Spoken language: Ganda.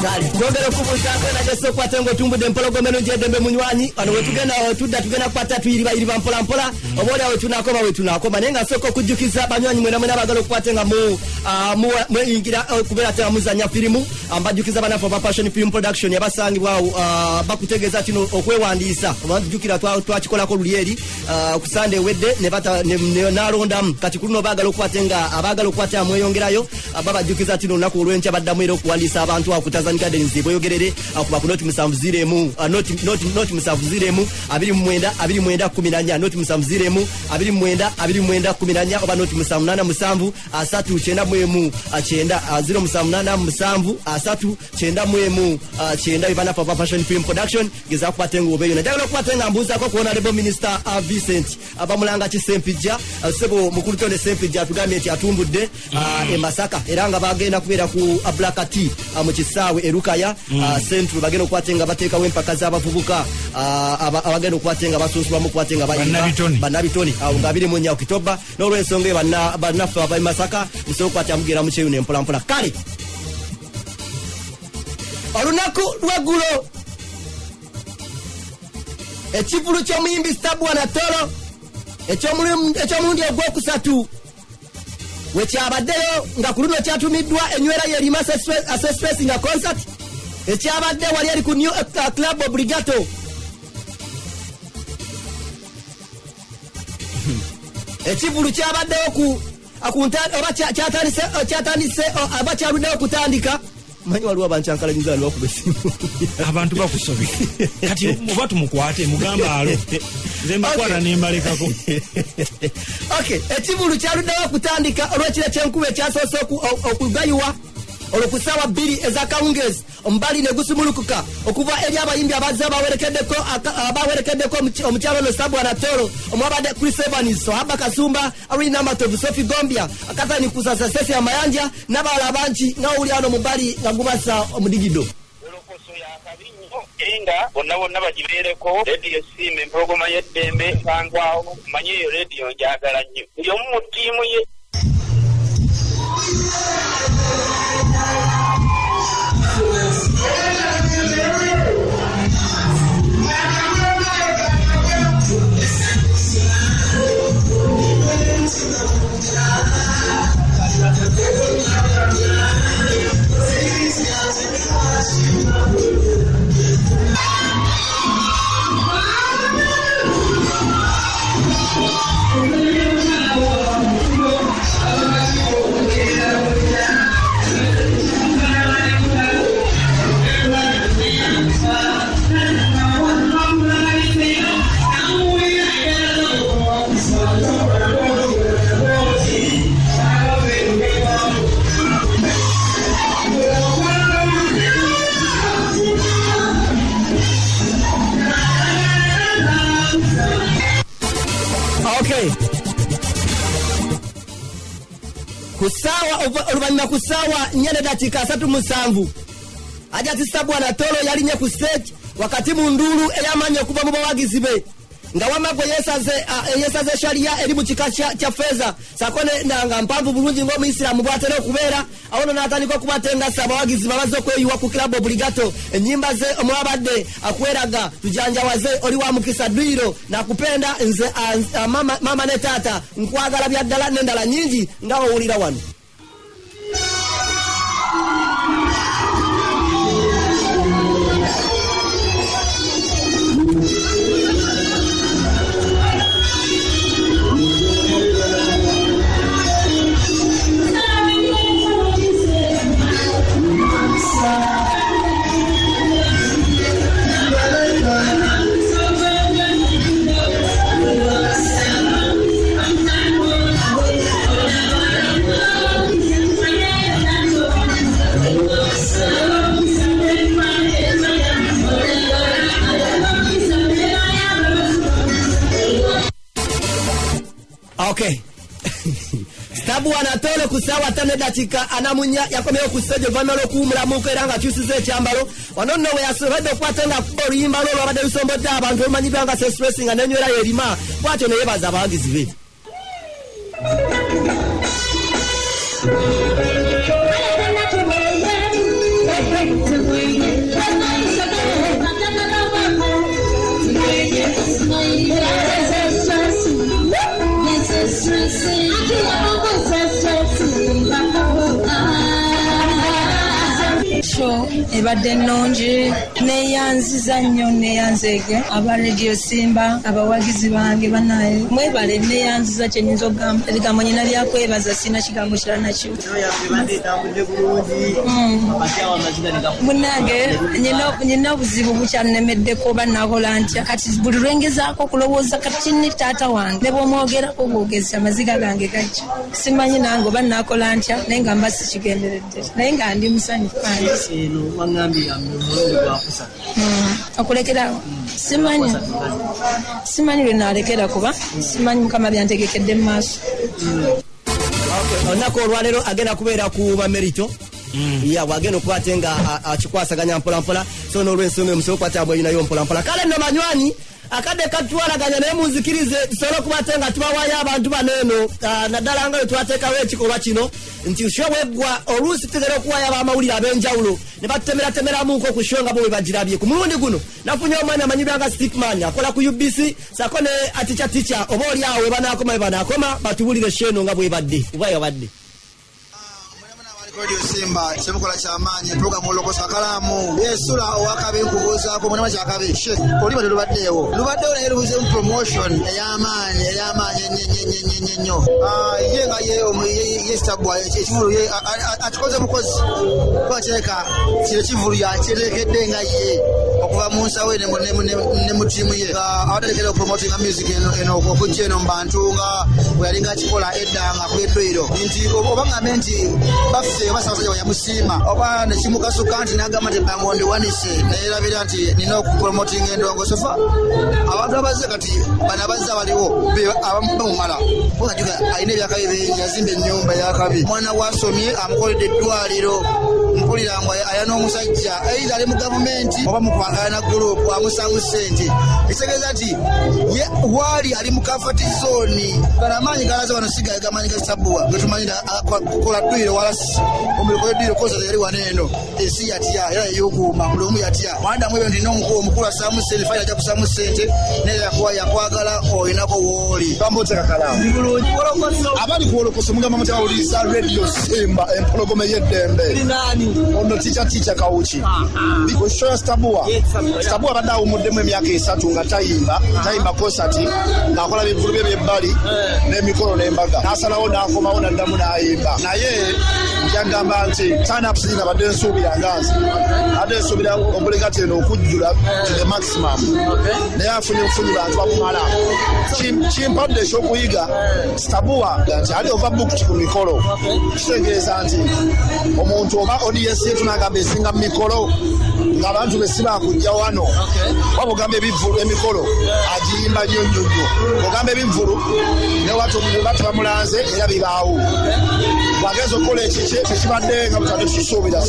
Kali twogera kubuza kwena jeso kwatengo tumbude mpologomeno njedembe munywanyi ano wetugenda tugenda kwata tuyiriba mpola mpola obole awe tunakoma nenga soko kujukiza banywanyi mwena bagalo kwatenga mu ingira kubera tena muzanya filimu ambajukiza bana for Passion Film Production yabasangi bwao bakutegeza kino okwewandisa abajukira twachikola ko lulieri kusande wedde ne bata nalonda kati kuno bagalo kwatenga abagalo kwata mweyongerayo ababajukiza kino nako olwencha baddamu ero kuwandisa abantu akutazanika denzi boyogerere akuba kunoti musamvuziremu not musavuziremu 27 not musamvuziremu 27 oba not musamnana musamvu asatu chenda mwemu achenda 0 asatu chenda mwemu chenda ibana Papa Passion Film Production giza kwatenga obeyo ndagala kwatenga mbuza ko kuona Honorable Minister Vincent abamulanga kisempija sebo mukulutonde sempija tugamye ati atumbudde Masaka eranga bagenda kubera ku Ablakati mu kisawe erukaya central bagenda kwatenga bateka wempaka z'abavubuka abagenda kwatenga basuswa mu kwatenga banabitoni ngabiri mu nya Oktoba n'olwensonge banafa aba Masaka nsoko kwatamgira mu cheyo nempola mpola kale olunaku lwagulo ekivulu ky'omuyimbi Stabwana Tolo eky'omulundi ogwokusatu wekyabaddeyo nga ku luno kyatumiddwa enywera yerima assessment nga concert ekyabadde wali ali ku New Club Obligato ekivulu kyabaddeyo ku kyatandise abakyaluddeyo kutandika manyi waliwo abankyankalanyiza aliwo kubesimu abantu bakusobi kati mubatu mukwate mugamba alo nze mbakwata nembalekako okay ekivulu kyaluddeyo kutandika olwekire kyenkuba ekyasoose okugayiwa olukusawa 2 ezakawungezi ombali ne gusumulukuka okuva eri abayimbi abazze abawerekeddeko omukyalo no Stabwana Tolo omwabadde Chris Evans Aba Kasumba Arina Matovu Sophie Gombia akatani kusasa sesi ya mayanja n'abala banchi n'owuli ano mubali nga gubasa omudigido enga bonna bagibeereko radio sim empologoma y'eddembe nsangwawo manye eyo radio njagala nnyo buli omu mu ttiimu ye oluvanyuma kusawa nyene dakiika 37 ajati Stabwana Tolo yalinye ku stage wakati mu ndulu eyamanya okuva mu bawagizi be nga wamagwe yesaze sharia eri mu kika kya feza sakone nanga mpanvu bulungi ng'omuyisiramu bwatera okubeera awono n'atandika okubatengasa abawagizi babaze okweyiwa ku Club Obligato ennyimba ze omwabadde akweraga tujanjawaze oli wa mukisa dwiro nakupenda nze mama ne taata nkwagala byaddala n'endala nyingi nga owulira wano. Okay. Stabwana Tolo kusawa 5 dakiika anamunya yakomeyo ku stage vanalo kumulamuko era nga kyusize ekyambalo wanono we yasobedde okwatenga oluyimba lwo abadde lusombodde abantu omanyi byanga stressing nga nenywera yerima bwatyo ne yebaza abawagizi be. ebadde nnungi neeyanziza nnyo neeyanzeege aba Radio Simba abawagizi bange banaye mwebale neeyanziza kyenyinza okugamba ebigambo nyina byakwebaza sina kigambo kirala nakyo munange nyina obuzibu bukyannemeddeko oba nakola ntya kati buli lwengezaako okulowooza kati ni taata wange ne bwomwogerako obwogezi amaziga gange gajja simanyi nange oba nakola ntya naye nga mba sikigenderedde naye nga ndi musanyufu okulekerawo simanyi lwe nalekera kuba simanyi mukama byantegekedde mu maaso olunaku olwaleero agenda kubeera ku bamerito wagenda okukwate nga akikwasaganya mpolampola so n'olwensonga emusobola okukwata bweyinayo mpolampola kale nno banywanyi akadde katwalaganya naye munzikirize tusobole okubate nga tubawaayo abantu bano eno naddala nga bwe twateekawo ekikolwa kino nti sho bweggwa oluusi tugera okuwaayo abamawulire ab'enjawulo ne batutemeratemeramuko ku sho nga bwe bagirabye ku mulundi guno nafunye omwami amanyibwa nga Stickman akola ku UBC sako ne aticha oba oli awo we banaakoma we banaakoma batubulire sheno nga bwe badde oba yabadde Radio Simba sebukola kyamaanyi program olokosa kalamu yesula owakabe nkubuuzaako munama kyakabe oli bali lubaddeewo naye lubuze promotion ey'amaanyi ennyo ye nga yesitabwa ekivulu akikoze mukozi kwakyeka kino ekivulu yakyerekedde nga ye okuva mu nsawe ne mu tiimu ye abatalekera okupromotinga music eno okujja eno mu bantu nga bwe yalinga akikola edda nga kuleddwiro nti oba ngambe nti baffe basabasajja bayamusiima oba nekimukasuka nti nagamba nti bango ndiwanise nayerabira nti nina okupromotinga endongosofa abantu abazze kati bano abazze abaliwo abamu bamumala okajuga alina ebyakabi bingi yazimba ennyumba yakabi omwana wasomye amukoledde eddwaliro mpulira ngu aya n'omusajja eitha ali mu gavumenti oba mukwagala na gurupu amusaamu ssente ekitegeeza nti ye waali ali mu kafati zooni gano amaanyi galaze wano sigaye gamanyi gasabbuwa getumanyira kukola ddwiro walasi omuliko eddwiro koza yali wano eno ensi yatya era yeyukuuma buli omu yatya mwandamu ebyo nti omukulu asaamu ssente fayira ajja kusaamu ssente naye yakwagala olinako wooli bambotekakalamu abali kuwolokosa omugamba mutawuliriza Radio Simba empologome y'eddembe ono ticha kawuki kushoya Stabua badde awumuddemu emyaka 3 nga tayimba konsati ng'akola bivulu bye byebbali n'emikolo n'embaga n'asalawo n'akomawo n'addamu n'ayimba naye njagamba nti tanapusiina badde nsuubira nganzi adde nsuubira obulegati eno okujjula to the maximum naye afunye bufunyi bantu bamumala kimpadde ekyokuyiga Stabua nti ali overbooked ku mikolo kitegeeza nti omuntu oba audience yetu n'agamba esinga mu mikolo ng'abantu be sibakujja wano waba ogamba ebivulu emikolo agiyimba nnyo ogamba ebivulu ne watu bamulanze era bibaawo bwageza okukola ekikye tekibadde nga butadde tukisuubira